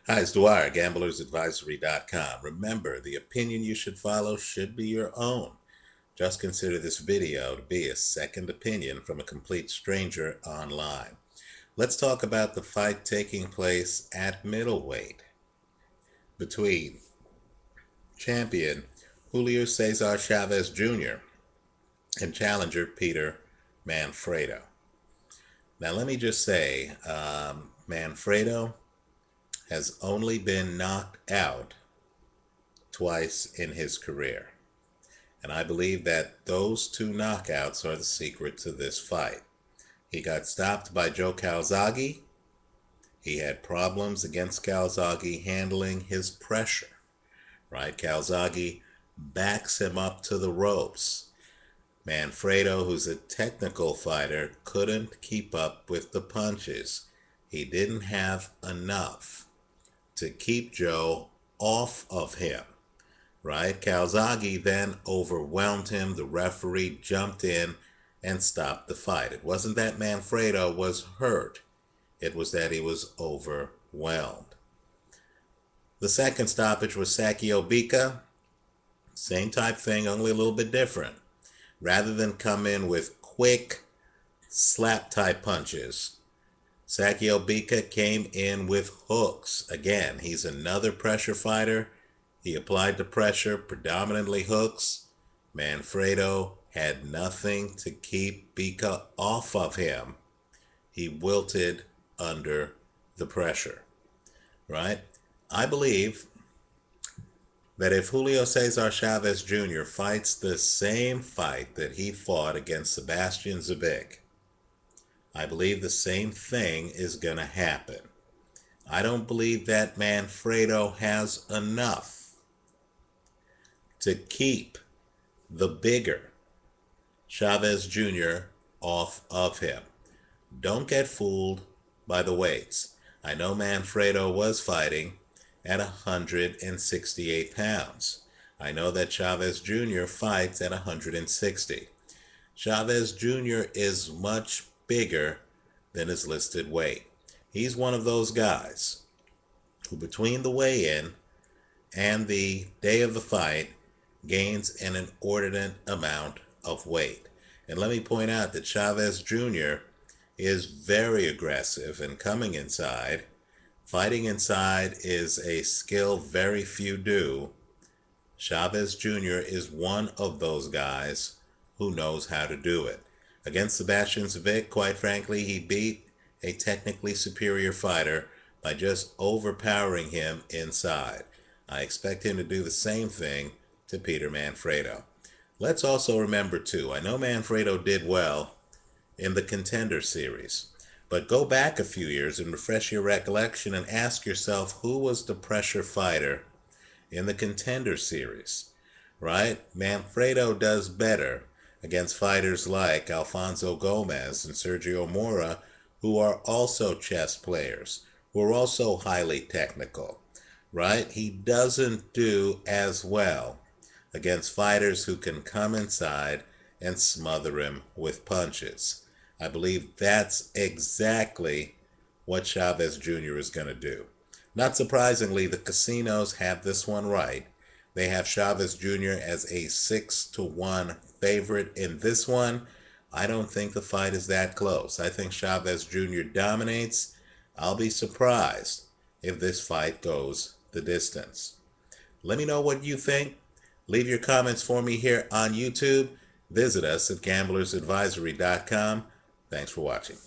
Hi, it's Dwyer, gamblersadvisory.com. Remember, the opinion you should follow should be your own. Just consider this video to be a second opinion from a complete stranger online. Let's talk about the fight taking place at middleweight between champion Julio Cesar Chavez Jr. and challenger Peter Manfredo. Now, let me just say, Manfredo has only been knocked out twice in his career. And I believe that those two knockouts are the secret to this fight. He got stopped by Joe Calzaghe. He had problems against Calzaghe handling his pressure, right? Calzaghe backs him up to the ropes. Manfredo, who's a technical fighter, couldn't keep up with the punches. He didn't have enough to keep Joe off of him, right? Calzaghe then overwhelmed him. The referee jumped in and stopped the fight. It wasn't that Manfredo was hurt. It was that he was overwhelmed. The second stoppage was Sakio Bika. Same type thing, only a little bit different. Rather than come in with quick slap type punches, Sakio Bika came in with hooks. Again, he's another pressure fighter. He applied the pressure, predominantly hooks. Manfredo had nothing to keep Bika off of him. He wilted under the pressure, right? I believe that if Julio Cesar Chavez Jr. fights the same fight that he fought against Sebastian Zabik, I believe the same thing is going to happen. I don't believe that Manfredo has enough to keep the bigger Chavez Jr. off of him. Don't get fooled by the weights. I know Manfredo was fighting at 168 pounds. I know that Chavez Jr. fights at 160. Chavez Jr. is much bigger than his listed weight. He's one of those guys who between the weigh-in and the day of the fight gains an inordinate amount of weight. And let me point out that Chavez Jr. is very aggressive in coming inside. Fighting inside is a skill very few do. Chavez Jr. is one of those guys who knows how to do it. Against Sebastian Zabik, quite frankly, he beat a technically superior fighter by just overpowering him inside. I expect him to do the same thing to Peter Manfredo. Let's also remember, too, I know Manfredo did well in the Contender Series, but go back a few years and refresh your recollection and ask yourself who was the pressure fighter in the Contender Series, right? Manfredo does better against fighters like Alfonso Gomez and Sergio Mora, who are also chess players, who are also highly technical, right? He doesn't do as well against fighters who can come inside and smother him with punches. I believe that's exactly what Chavez Jr. is going to do. Not surprisingly, the casinos have this one right. They have Chavez Jr. as a 6-1 favorite in this one. I don't think the fight is that close. I think Chavez Jr. dominates. I'll be surprised if this fight goes the distance. Let me know what you think. Leave your comments for me here on YouTube. Visit us at gamblersadvisory.com. Thanks for watching.